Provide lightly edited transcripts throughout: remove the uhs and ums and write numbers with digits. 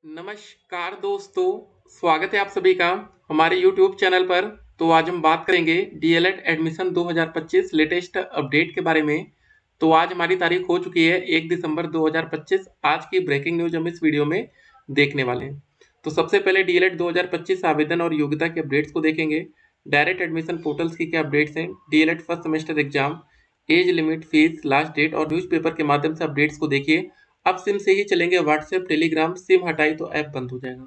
नमस्कार दोस्तों, स्वागत है आप सभी का हमारे YouTube चैनल पर। तो आज हम बात करेंगे डीएलएड एडमिशन 2025 लेटेस्ट अपडेट के बारे में। तो आज हमारी तारीख हो चुकी है 1 दिसंबर 2025। आज की ब्रेकिंग न्यूज हम इस वीडियो में देखने वाले हैं। तो सबसे पहले डीएलएड 2025 आवेदन और योग्यता के अपडेट्स को देखेंगे। डायरेक्ट एडमिशन पोर्टल्स की क्या अपडेट्स हैं, DElEd first semester exam, age limit, fees, last date और न्यूज़पेपर के माध्यम से अपडेट्स को देखिए। अब सिम से ही चलेंगे व्हाट्सएप, टेलीग्राम, सिम हटाई तो ऐप बंद हो जाएगा।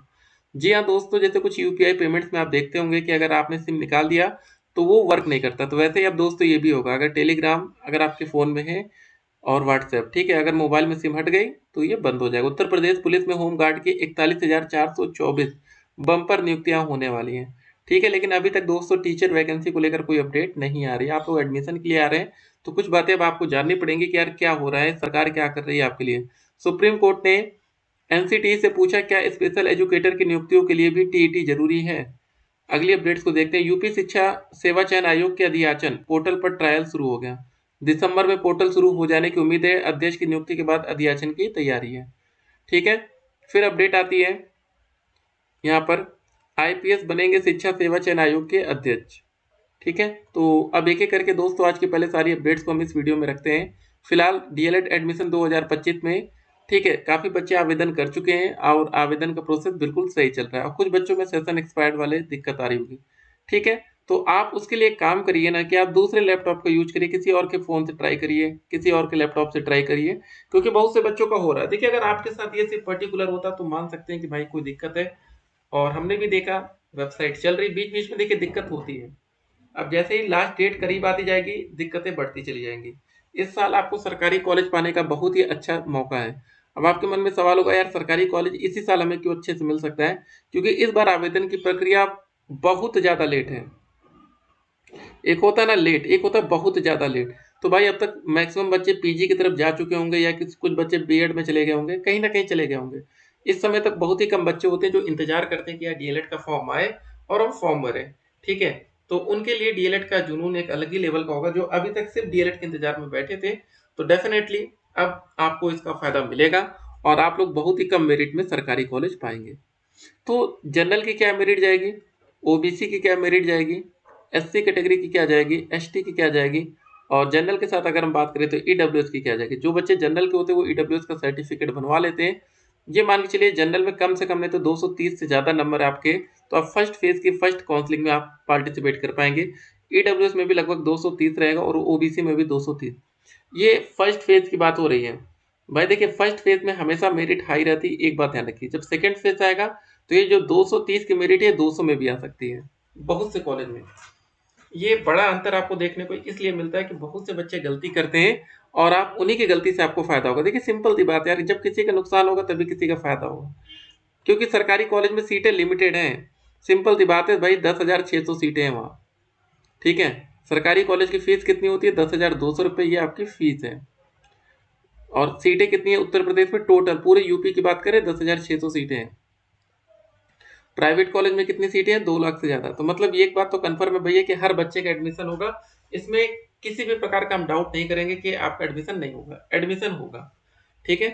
जी हाँ दोस्तों, जैसे कुछ यूपीआई पेमेंट्स में आप देखते होंगे कि अगर आपने सिम निकाल दिया तो वो वर्क नहीं करता। तो वैसे ही अब दोस्तों ये भी होगा, अगर टेलीग्राम अगर आपके फ़ोन में है और व्हाट्सएप, ठीक है, अगर मोबाइल में सिम हट गई तो ये बंद हो जाएगा। उत्तर प्रदेश पुलिस में होमगार्ड की 41,424 बम्पर नियुक्तियां होने वाली हैं, ठीक है। लेकिन अभी तक दोस्तों टीचर वैकेंसी को लेकर कोई अपडेट नहीं आ रही है। आप लोग एडमिशन के लिए आ रहे हैं तो कुछ बातें अब आपको जाननी पड़ेंगी कि यार क्या हो रहा है, सरकार क्या कर रही है आपके लिए। सुप्रीम कोर्ट ने एनसीटी से पूछा क्या स्पेशल एजुकेटर की नियुक्तियों के लिए भी टीईटी जरूरी है। अगली अपडेट्स को देखते हैं। यूपी शिक्षा सेवा चयन आयोग के अधियाचन पोर्टल पर ट्रायल शुरू हो गया। दिसंबर में पोर्टल शुरू हो जाने की उम्मीद है। अध्यक्ष की नियुक्ति के बाद अधियाचन की तैयारी है, ठीक है। फिर अपडेट आती है यहाँ पर, आईपीएस बनेंगे शिक्षा सेवा चयन आयोग के अध्यक्ष, ठीक है। तो अब एक एक करके दोस्तों आज की पहले सारी अपडेट्स को हम इस वीडियो में रखते हैं। फिलहाल डीएलएड एडमिशन 2025 में, ठीक है, काफी बच्चे आवेदन कर चुके हैं और आवेदन का प्रोसेस बिल्कुल सही चल रहा है। और कुछ बच्चों में सेशन एक्सपायर्ड वाले दिक्कत आ रही होगी, ठीक है। तो आप उसके लिए एक काम करिए ना कि आप दूसरे लैपटॉप का यूज करिए, किसी और के फोन से ट्राई करिए, किसी और के लैपटॉप से ट्राई करिए, क्योंकि बहुत से बच्चों का हो रहा है। देखिए अगर आपके साथ ये सिर्फ पर्टिकुलर होता तो मान सकते हैं कि भाई कोई दिक्कत है, और हमने भी देखा वेबसाइट चल रही, बीच बीच में देखिए दिक्कत होती है। अब जैसे ही लास्ट डेट करीब आती जाएगी दिक्कतें बढ़ती चली जाएंगी। इस साल आपको सरकारी कॉलेज पाने का बहुत ही अच्छा मौका है। अब आपके मन में सवाल होगा, यार सरकारी कॉलेज इसी साल हमें क्यों अच्छे से मिल सकता है? क्योंकि इस बार आवेदन की प्रक्रिया बहुत ज़्यादा लेट है। एक होता है ना लेट, एक होता है बहुत ज़्यादा लेट। तो भाई अब तक मैक्सिमम बच्चे पीजी की तरफ जा चुके होंगे, या कुछ बच्चे बीएड में चले गए होंगे, कहीं ना कहीं चले गए होंगे। इस समय तक बहुत ही कम बच्चे होते हैं जो इंतजार करते हैं कि यार डीएलएड का फॉर्म आए और हम फॉर्म भरें, ठीक है। तो उनके लिए डीएलएड का जुनून एक अलग ही लेवल का होगा। जो अभी तक सिर्फ डीएलएड के इंतजार में बैठे थे, तो डेफिनेटली अब आपको इसका फायदा मिलेगा और आप लोग बहुत ही कम मेरिट में सरकारी कॉलेज पाएंगे। तो जनरल की क्या मेरिट जाएगी, ओबीसी की क्या मेरिट जाएगी, एससी कैटेगरी की क्या जाएगी, एसटी की क्या जाएगी, और जनरल के साथ अगर हम बात करें तो ईडब्ल्यूएस की क्या जाएगी। जो बच्चे जनरल के होते हैं वो ईडब्ल्यूएस का सर्टिफिकेट बनवा लेते हैं। ये मान के चलिए जनरल में कम से कम नहीं तो 230 से ज़्यादा नंबर है आपके, तो आप फर्स्ट फेज की फर्स्ट काउंसलिंग में आप पार्टिसिपेट कर पाएंगे। ईडब्ल्यूएस में भी लगभग 230 रहेगा और ओबीसी में भी 230। ये फर्स्ट फेज की बात हो रही है। भाई देखिए फर्स्ट फेज में हमेशा मेरिट हाई रहती है, एक बात ध्यान रखिए। जब सेकंड फेज आएगा तो ये जो 230 की मेरिट है 200 में भी आ सकती है बहुत से कॉलेज में। ये बड़ा अंतर आपको देखने को इसलिए मिलता है कि बहुत से बच्चे गलती करते हैं और आप उन्हीं की गलती से आपको फायदा होगा। देखिए सिंपल सी बात है यार, जब किसी का नुकसान होगा तभी किसी का फायदा होगा, क्योंकि सरकारी कॉलेज में सीटें लिमिटेड हैं। सिंपल सी बात है भाई, 10,600 सीटें हैं वहाँ, ठीक है। सरकारी कॉलेज की फीस कितनी होती है? 10,200 रुपये, ये आपकी फीस है। और सीटें कितनी है उत्तर प्रदेश में? टोटल पूरे यूपी की बात करें 10,600 सीटें हैं। प्राइवेट कॉलेज में कितनी सीटें हैं? 2 लाख से ज़्यादा। तो मतलब ये एक बात तो कंफर्म है भैया कि हर बच्चे का एडमिशन होगा। इसमें किसी भी प्रकार का हम डाउट नहीं करेंगे कि आपका एडमिशन नहीं होगा, एडमिशन होगा, ठीक है।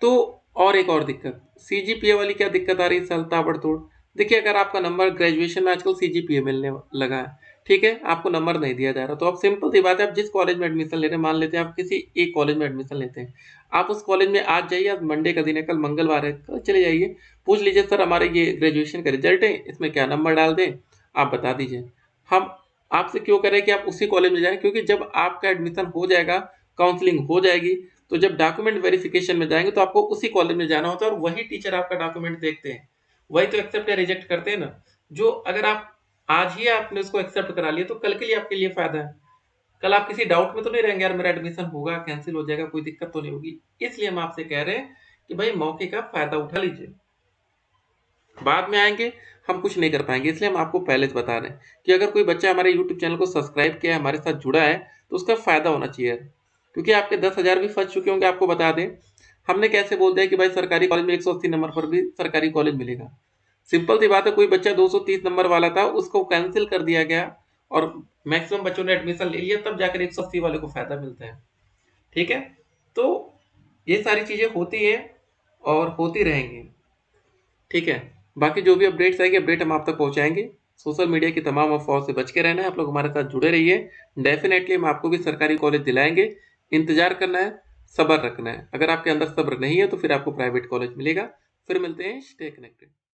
तो और एक और दिक्कत, सीजीपीए वाली क्या दिक्कत आ रही है इस साल ताबड़तोड़। देखिए अगर आपका नंबर ग्रेजुएशन में आजकल सीजीपीए मिलने लगा है, ठीक है, आपको नंबर नहीं दिया जा रहा, तो अब सिंपल सी बात है, आप जिस कॉलेज में एडमिशन ले रहे हैं, मान लेते हैं आप किसी एक कॉलेज में एडमिशन लेते हैं, आप उस कॉलेज में आज जाइए, आज मंडे का दिन है, कल मंगलवार है, कल चले जाइए, पूछ लीजिए सर हमारे ये ग्रेजुएशन का रिजल्ट है, इसमें क्या नंबर डाल दें, आप बता दीजिए। हम आपसे क्यों करें कि आप उसी कॉलेज में जाएं? क्योंकि जब आपका एडमिशन हो जाएगा, काउंसलिंग हो जाएगी, तो जब डॉक्यूमेंट वेरिफिकेशन में जाएंगे तो आपको उसी कॉलेज में जाना होता है और वही टीचर आपका डॉक्यूमेंट देखते हैं, वही तो एक्सेप्ट या रिजेक्ट करते हैं ना। जो अगर आप आज ही आपने उसको एक्सेप्ट करा लिया तो कल के लिए आपके लिए फायदा है। कल आप किसी डाउट में तो नहीं रहेंगे यार मेरा एडमिशन होगा कैंसिल हो जाएगा, कोई दिक्कत तो नहीं होगी। इसलिए हम आपसे कह रहे हैं कि भाई मौके का फायदा उठा लीजिए। बाद में आएंगे हम कुछ नहीं कर पाएंगे, इसलिए हम आपको पहले से बता रहे हैं कि अगर कोई बच्चा हमारे यूट्यूब चैनल को सब्सक्राइब किया है, हमारे साथ जुड़ा है, तो उसका फायदा होना चाहिए। क्योंकि आपके 10,000 भी फंस चुके होंगे। आपको बता दें, हमने कैसे बोल दिया कि भाई सरकारी कॉलेज में 180 नंबर पर भी सरकारी कॉलेज मिलेगा। सिंपल सी बात है, कोई बच्चा 230 नंबर वाला था, उसको कैंसिल कर दिया गया और मैक्सिमम बच्चों ने एडमिशन ले लिया, तब जाकर 180 वाले को फायदा मिलता है, ठीक है। तो ये सारी चीजें होती है और होती रहेंगी। ठीक है। बाकी जो भी अपडेट्स आएंगे अपडेट हम आप तक पहुंचाएंगे। सोशल मीडिया की तमाम अफवाहों से बच के रहना है। आप लोग हमारे साथ जुड़े रहिए। डेफिनेटली हम आपको भी सरकारी कॉलेज दिलाएंगे। इंतजार करना है, सब्र रखना है। अगर आपके अंदर सब्र नहीं है तो फिर आपको प्राइवेट कॉलेज मिलेगा। फिर मिलते हैं। Stay connected.